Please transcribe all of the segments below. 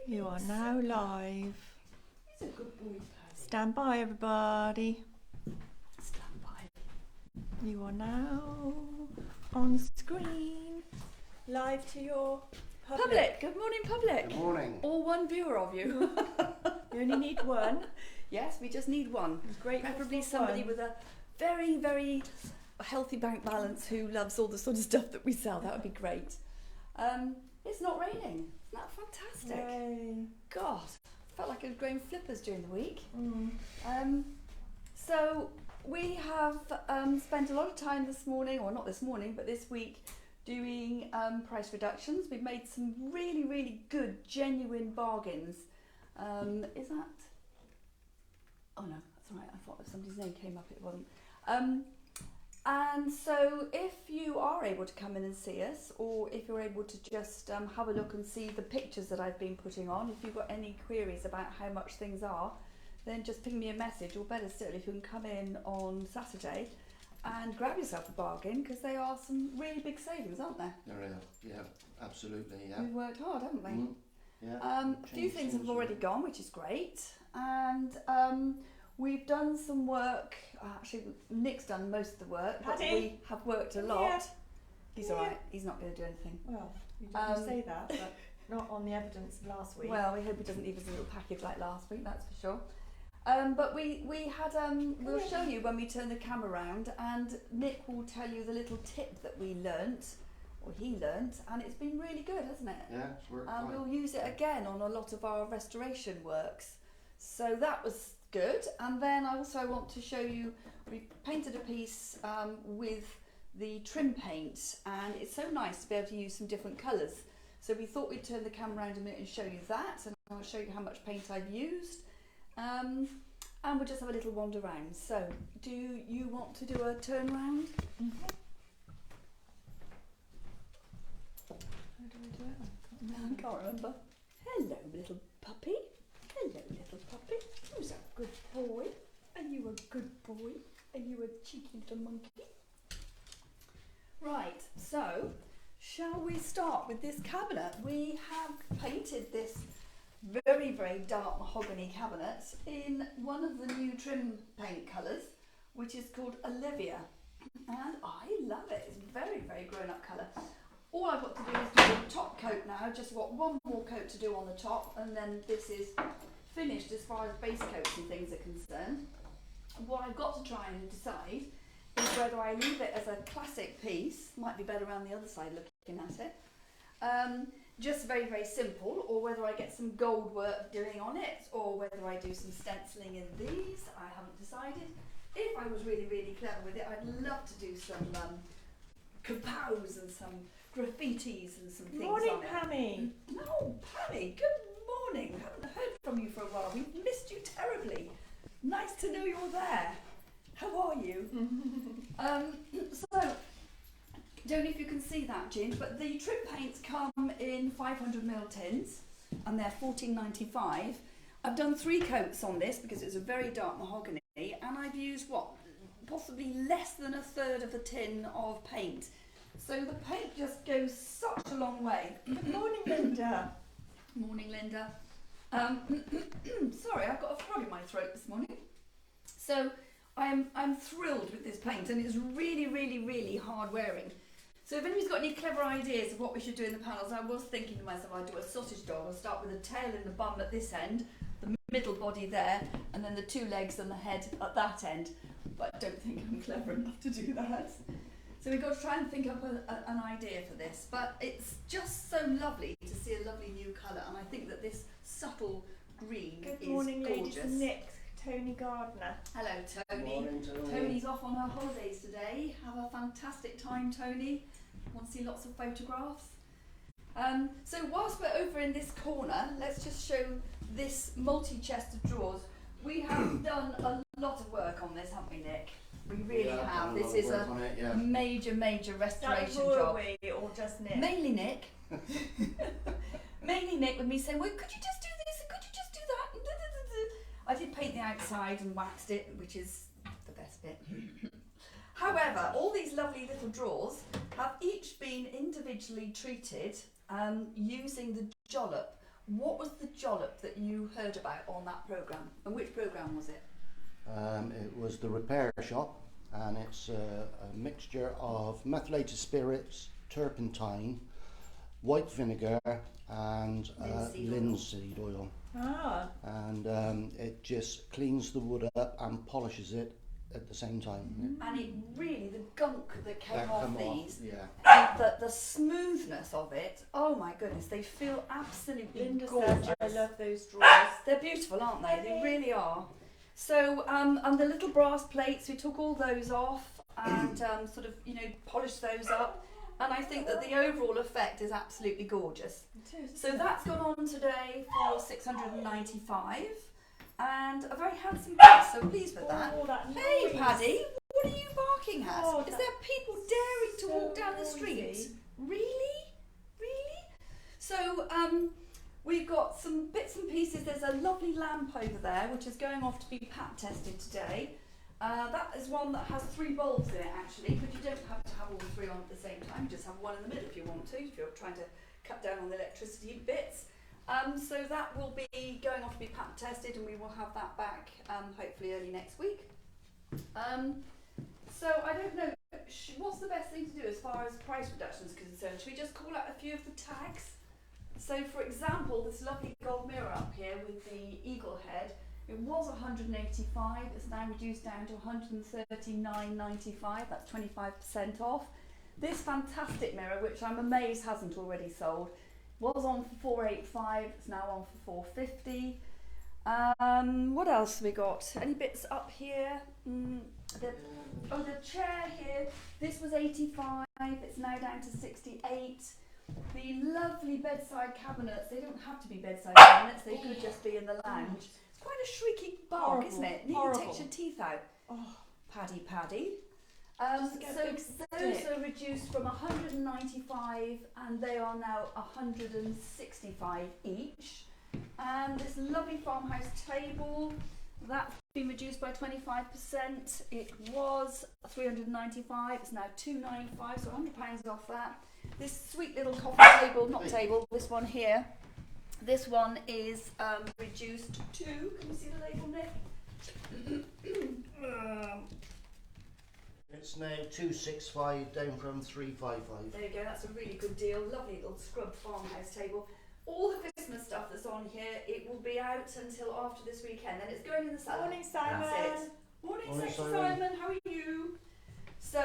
You are now live. He's a good boy, Paddy. Stand by, everybody. Stand by. You are now on screen, live to your public. Good morning, public. Good morning. All one viewer of you. You only need one. Yes, we just need one. Great. Preferably somebody with a very, very healthy bank balance who loves all the sort of stuff that we sell. That would be great. It's not raining. Isn't that fantastic? Yay. God, felt like I was growing flippers during the week. Mm. So we have spent a lot of time this morning, or not this morning, but this week, doing price reductions. We've made some really, really good, genuine bargains. Is that? Oh no, that's all right. I thought if somebody's name came up, it wasn't. And so if you are able to come in and see us, or if you're able to just have a look and see the pictures that I've been putting on, if you've got any queries about how much things are, then just ping me a message, or better still, if you can come in on Saturday and grab yourself a bargain, because they are some really big savings, aren't there? There are, yeah, absolutely, yeah. We've worked hard, haven't we? Yeah. A few things have already gone, which is great, and we've done some work. Actually, Nick's done most of the work, but Paddy? we have worked a lot. Yeah. He's Yeah. all right. He's not going to do anything. Well, you didn't say that, but not on the evidence of last week. Well, we hope he doesn't leave us a little package like last week. That's for sure. But we had we'll show you when we turn the camera around, and Nick will tell you the little tip that we learnt, or he learnt, and it's been really good, hasn't it? Yeah, it's worked And fine. we'll use it again on a lot of our restoration works. So that was good. And then I also want to show you, we painted a piece with the trim paint, and it's so nice to be able to use some different colours. So we thought we'd turn the camera around a minute and show you that, and I'll show you how much paint I've used. And we'll just have a little wander around. So do you want to do a turn round? Mm-hmm. How do I do it? I can't remember. Hello, little puppy. Hello, little puppy. Who's a good boy? Are you a good boy? Are you a cheeky little monkey? Right, so shall we start with this cabinet? We have painted this very, very dark mahogany cabinet in one of the new trim paint colours, which is called Olivia. And I love it. It's very, very grown-up colour. All I've got to do is do the top coat now. Just got one more coat to do on the top, and then this is finished as far as base coats and things are concerned. And what I've got to try and decide is whether I leave it as a classic piece, might be better around the other side looking at it, just very, very simple, or whether I get some gold work doing on it, or whether I do some stenciling in these. I haven't decided. If I was really, really clever with it, I'd love to do some kapows and some graffitis and some things Morning, on it. Pammy. No, Paddy, good morning. Haven't heard from you for a while. We've missed you terribly. Nice to know you're there. How are you? So, don't know if you can see that, Ginge, but the trim paints come in 500ml tins, and they're $14.95. I've done 3 coats on this because it's a very dark mahogany, and I've used possibly less than a third of a tin of paint. So the paint just goes such a long way. Good morning, Linda. Morning, Linda. Sorry, I've got a frog in my throat this morning. So I'm thrilled with this paint, and it's really, really, really hard wearing. So if anybody's got any clever ideas of what we should do in the panels, I was thinking to myself I'd do a sausage dog. I'll start with the tail and the bum at this end, the middle body there, and then the 2 legs and the head at that end. But I don't think I'm clever enough to do that. So we've got to try and think up an idea for this. But it's just so lovely to see a lovely new colour, and I think that this subtle green Good is morning, gorgeous. ladies. Nick, Tony Gardner. Hello, Tony. Morning, Tony. Tony's off on her holidays today. Have a fantastic time, Tony. Want to see lots of photographs. So whilst we're over in this corner, let's just show this multi-chest of drawers. We have done a lot of work on this, haven't we, Nick? We really have. This is a major, major restoration job. We or just Nick? Mainly Nick. Mainly Nick with me saying, well, could you just do this and could you just do that? I did paint the outside and waxed it, which is the best bit. However, all these lovely little drawers have each been individually treated using the Jollop What was the jollop that you heard about on that programme? And which programme was it? It was the repair shop, and it's a mixture of methylated spirits, turpentine, white vinegar, and linseed oil. Ah. And it just cleans the wood up and polishes it at the same time. And it really, the gunk that came That off come these, yeah. the smoothness of it, oh my goodness, they feel absolutely Linda gorgeous. says I love those drawers. They're beautiful, aren't they? They really are. So, and the little brass plates, we took all those off and sort of, you know, polished those up. And I think that the overall effect is absolutely gorgeous. So that's gone on today for £695 and a very handsome price, so pleased with that. Oh, that Hey noise. Paddy, what are you barking at? Oh, Is there people daring to walk down the street? noisy. Really? Really? So we've got some bits and pieces. There's a lovely lamp over there which is going off to be pat tested today. That is one that has 3 bulbs in it actually, but you don't have to have all 3 on at the same time. You just have one in the middle if you want to, if you're trying to cut down on the electricity bits. So that will be going off to be patent tested, and we will have that back hopefully early next week. So I don't know, what's the best thing to do as far as price reductions are concerned? Should we just call out a few of the tags? So for example, this lovely gold mirror up here with the eagle head, it was 185, it's now reduced down to 139.95, that's 25% off. This fantastic mirror, which I'm amazed hasn't already sold, was on for 485, it's now on for 450. What else have we got? Any bits up here? The chair here, this was 85, it's now down to 68. The lovely bedside cabinets, they don't have to be bedside cabinets, they could just be in the lounge. It's quite a shrieky bark, Horrible, isn't it? Nearly horrible. takes your teeth out. Oh, Paddy. Just get a So big those stick. are reduced from 195 and they are now 165 each. And this lovely farmhouse table, that's been reduced by 25%. It was 395, it's now 295, so £100 off that. This sweet little coffee table, not table, this one here. This one is reduced to, can you see the label, Nick? It's now 265 down from 355. There you go, that's a really good deal. Lovely little scrub farmhouse table. All the Christmas stuff that's on here, it will be out until after this weekend, and it's going in the cellar. Morning, Simon. That's it. Morning, Morning, sexy Simon. How are you? So,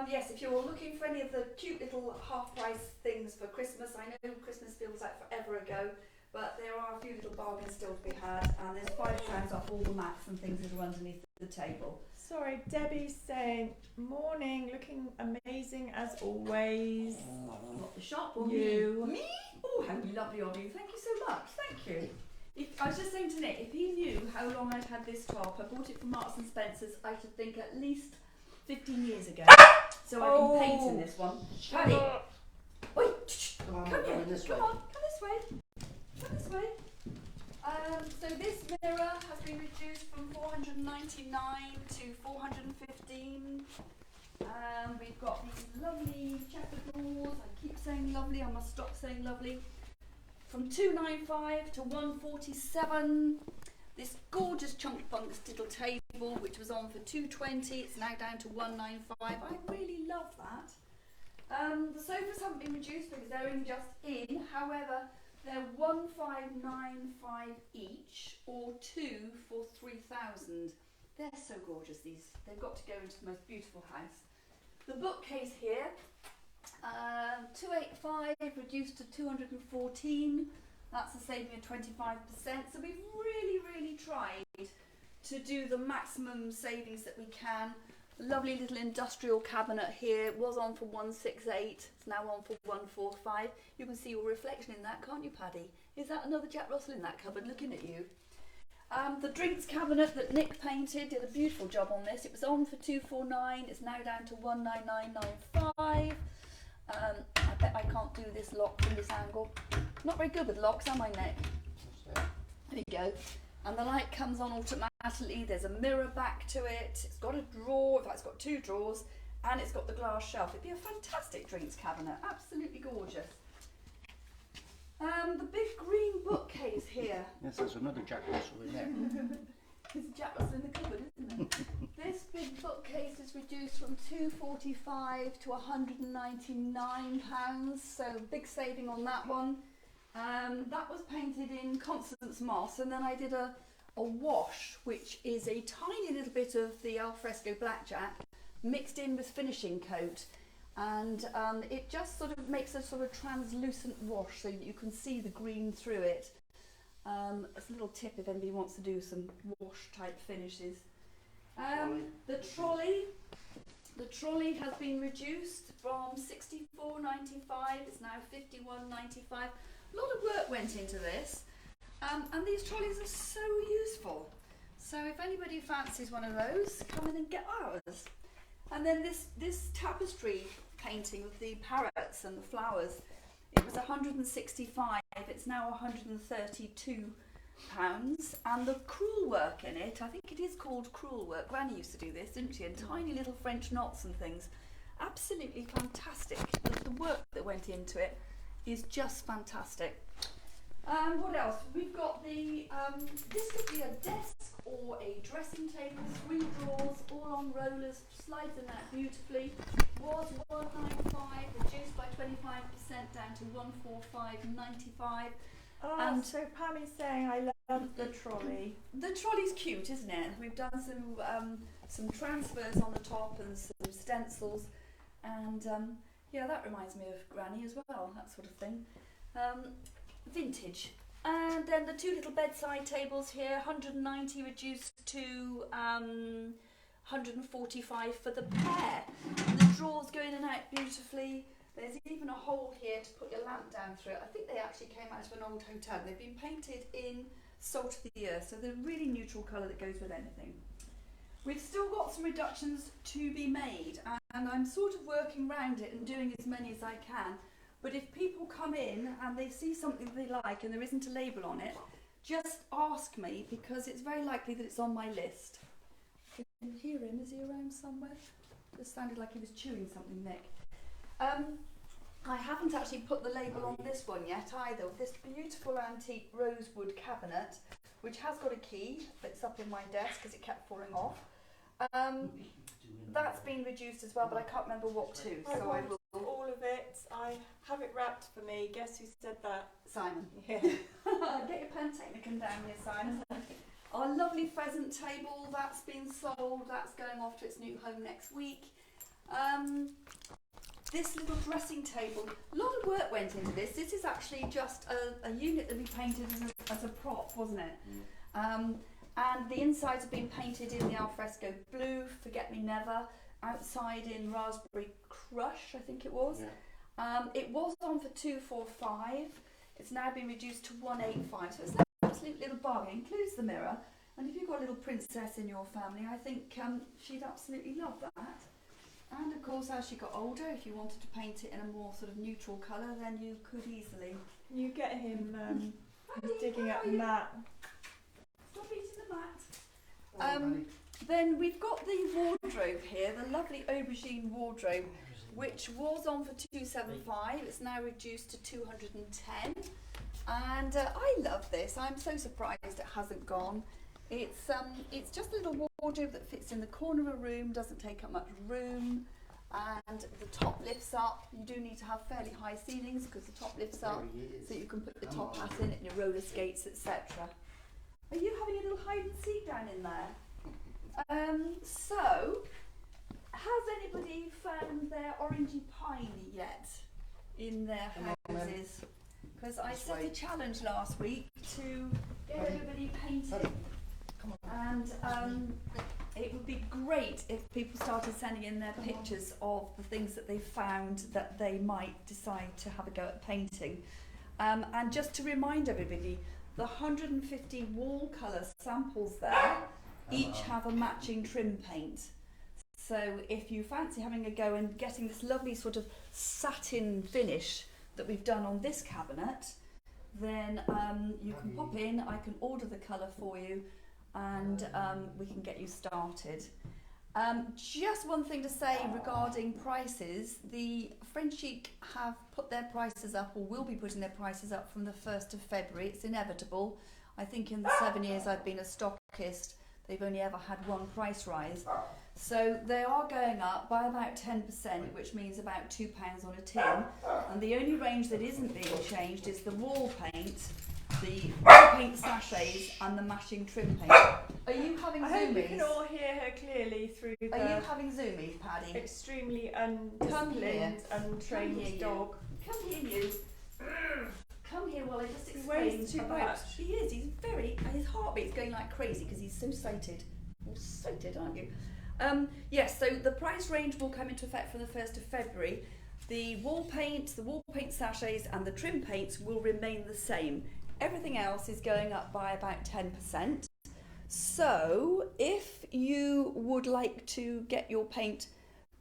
yes, if you're looking for any of the cute little half-price things for Christmas, I know Christmas feels like forever ago, but there are a few little bargains still to be had, and there's £5 off all the mats and things that are underneath the table. Sorry, Debbie's saying, morning, looking amazing as always. Not the shop or You. me? Oh, how lovely of you. Thank you so much. Thank you. I was just saying to Nick, if he knew how long I'd had this top, I bought it from Marks and Spencer's, I should think at least 15 years ago. So I've been painting this one. Paddy, wait, Come on, come here. coming this way. Come on, come this way. Come this way. So this mirror has been reduced from 499 to 415. We've got these lovely checkered doors. I keep saying lovely, I must stop saying lovely. From 295 to 147. This gorgeous chunk bunks little table, which was on for 220, it's now down to 195. I really love that. The sofas haven't been reduced because they're in just in. However, they're 1595 each, or 2 for 3,000. They're so gorgeous, these. They've got to go into the most beautiful house. The bookcase here, 285 reduced to 214. That's a saving of 25%. So we've really tried to do the maximum savings that we can. A lovely little industrial cabinet here. It was on for 168. It's now on for 145. You can see your reflection in that, can't you, Paddy? Is that another Jack Russell in that cupboard looking at you? The drinks cabinet that Nick painted, did a beautiful job on this. It was on for 249. It's now down to 199.95. I bet I can't do this lock from this angle. Not very good with locks, am I, Nick? There you go. And the light comes on automatically. There's a mirror back to it. It's got a drawer. In fact, it's got 2 drawers, and it's got the glass shelf. It'd be a fantastic drinks cabinet. Absolutely gorgeous. The big green book Yes, there's another Jack Russell in there. There's a Jack Russell in the cupboard, isn't there? This big bookcase is reduced from £245 to £199, so big saving on that one. That was painted in Constance Moss, and then I did a wash, which is a tiny little bit of the alfresco blackjack mixed in with finishing coat, and it just sort of makes a sort of translucent wash so that you can see the green through it. It's a little tip if anybody wants to do some wash type finishes. The trolley has been reduced from £64.95, it's now £51.95. A lot of work went into this, and these trolleys are so useful. So if anybody fancies one of those, come in and get ours. And then this tapestry painting with the parrots and the flowers, it was £165, it's now £132. And the crewel work in it, I think it is called crewel work. Granny used to do this, didn't she? And tiny little French knots and things. Absolutely fantastic. The work that went into it is just fantastic. What else? We've got this could be a desk or a dressing table, 3 drawers, all on rollers, slides in that beautifully. Was £195, reduced by 25% down to £145.95. And so Pammy's saying I love the trolley. The trolley's cute, isn't it? We've done some transfers on the top and some stencils, and yeah, that reminds me of Granny as well, that sort of thing. Vintage. And then the 2 little bedside tables here, 190 reduced to 145 for the pair. And the drawers go in and out beautifully. There's even a hole here to put your lamp down through it. I think they actually came out of an old hotel. They've been painted in salt of the earth, so they're a really neutral colour that goes with anything. We've still got some reductions to be made, and I'm sort of working around it and doing as many as I can. But if people come in and they see something they like and there isn't a label on it, just ask me, because it's very likely that it's on my list. You can hear him, is he around somewhere? Just sounded like he was chewing something, Nick. I haven't actually put the label on this one yet either. This beautiful antique rosewood cabinet, which has got a key, it's up in my desk because it kept falling off. That's been reduced as well, but I can't remember what to, so I will. All of it. I have it wrapped for me. Guess who said that? Simon. Yeah. Get your pen technicon down here, Simon. Our lovely pheasant table, that's been sold. That's going off to its new home next week. This little dressing table, a lot of work went into this. This is actually just a unit that we painted as a prop, wasn't it? And the insides have been painted in the alfresco blue, Forget Me Never, outside in Raspberry Crush, I think it was. Yeah. It was on for £245. It's now been reduced to £185, so it's an absolute little bargain. Includes the mirror, and if you've got a little princess in your family, I think she'd absolutely love that. And of course, as she got older, if you wanted to paint it in a more sort of neutral colour, then you could easily. You get him Paddy, digging up the mat. Stop eating the mat. Then we've got the wardrobe here, the lovely aubergine wardrobe, which was on for £275. It's now reduced to £210. And I love this. I'm so surprised it hasn't gone. It's just a little wardrobe that fits in the corner of a room, doesn't take up much room, and the top lifts up. You do need to have fairly high ceilings because the top lifts up, so you can put the top hat in it and your roller skates, etc. Are you having a little hide and seek down in there? So, has anybody found their orangey pine yet in their houses? Because I set a challenge last week to get everybody painted. And it would be great if people started sending in their pictures of the things that they found that they might decide to have a go at painting. And just to remind everybody, the 150 wall colour samples there each have a matching trim paint. So if you fancy having a go and getting this lovely sort of satin finish that we've done on this cabinet, then you can pop in, I can order the colour for you, and we can get you started. Just one thing to say regarding prices, the Frenchic have put their prices up, or will be putting their prices up from the 1st of February. It's inevitable. I think in the 7 years I've been a stockist, they've only ever had one price rise. So they are going up by about 10%, which means about £2 on a tin. And the only range that isn't being changed is the wall paint, the wall paint sachets and the matching trim paint. Are you having I hope you zoomies? can all hear her clearly through the Are you having zoomies, Paddy? extremely undisciplined, untrained dog. Come here, you. Come here while I just He explain weighs too about... much. He is, he's very... And his heartbeat's going like crazy because he's so sighted. You're sighted, aren't you? Yes, so the price range will come into effect from the 1st of February. The wall paint sachets and the trim paints will remain the same. Everything else is going up by about 10%. So if you would like to get your paint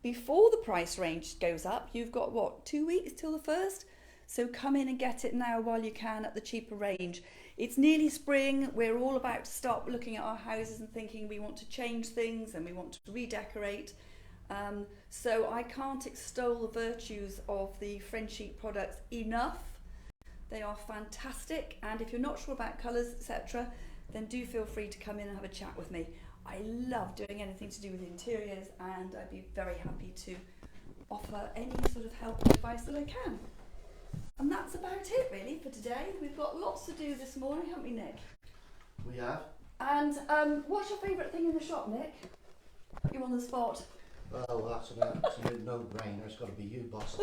before the price range goes up, you've got, what, 2 weeks till the 1st? So come in and get it now while you can at the cheaper range. It's nearly spring. We're all about to start looking at our houses and thinking we want to change things and we want to redecorate. So I can't extol the virtues of the Frenchic products enough. They are fantastic, and if you're not sure about colours, etc., then do feel free to come in and have a chat with me. I love doing anything to do with interiors, and I'd be very happy to offer any sort of help and advice that I can. And that's about it really for today. We've got lots to do this morning, haven't we, Nick? We have. And what's your favourite thing in the shop, Nick? Put you on the spot. Well, that's an absolute no-brainer. It's got to be you, boss.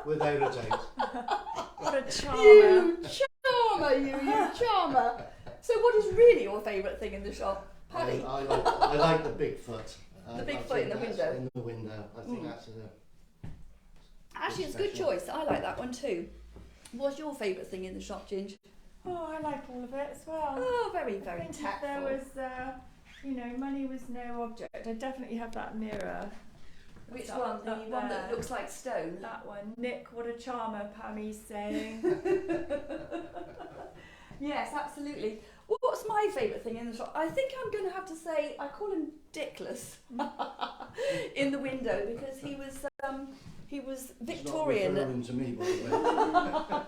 Without a doubt. What a charmer. You charmer, you charmer. So what is really your favourite thing in the shop, Paddy? I like the Bigfoot. The Bigfoot in the window. In the window. I think that's Actually, it's a good choice. I like that one too. What's your favourite thing in the shop, Ginge? Oh, I like all of it as well. Oh, very, I very think if tactful. there was, money was no object, I definitely have that mirror. Which That- one? The that one there. that looks like stone? That one. Nick, what a charmer, Pammy's saying. Yes, absolutely. Well, what's my favourite thing in the shop? I think I'm going to have to say, I call him Dickless in the window because he was Victorian. It's not referring to me, by the way.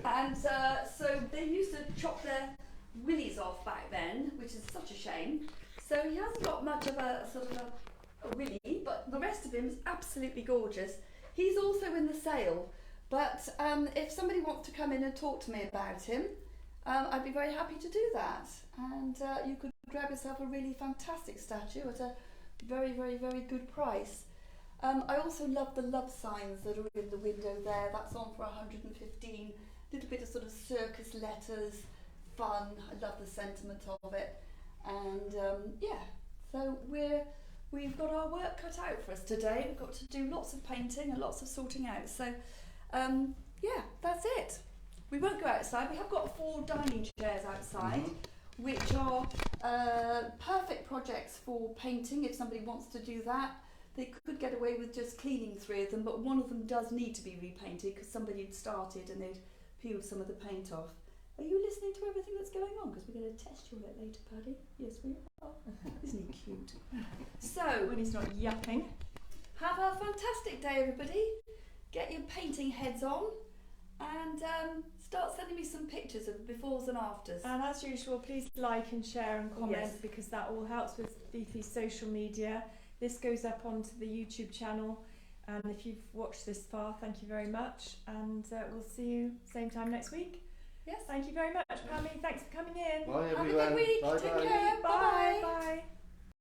And so they used to chop their willies off back then, which is such a shame. So he hasn't got much of a sort of a willy, but the rest of him is absolutely gorgeous. He's also in the sale, but if somebody wants to come in and talk to me about him, I'd be very happy to do that. And you could grab yourself a really fantastic statue at a very, very, very good price. I also love the love signs that are in the window there. That's on for 115. Little bit of sort of circus letters, fun. I love the sentiment of it. And yeah, so we've got our work cut out for us today. We've got to do lots of painting and lots of sorting out. So yeah, that's it. We won't go outside. We have got 4 dining chairs outside, which are perfect projects for painting if somebody wants to do that. They could get away with just cleaning 3 of them, but one of them does need to be repainted because somebody had started and they'd peeled some of the paint off. Are you listening to everything that's going on? Because we're going to test you a bit later, Paddy. Yes, we are. Isn't he cute? So, When he's not yapping. have a fantastic day, everybody. Get your painting heads on and start sending me some pictures of befores and afters. And as usual, please like and share and comment Yes. because that all helps with Fifi's social media. This goes up onto the YouTube channel, and if you've watched this far, thank you very much, and we'll see you same time next week. Yes. Thank you very much, Pammy. Thanks for coming in. Bye, Have a everyone. good week. Bye, Take bye. care.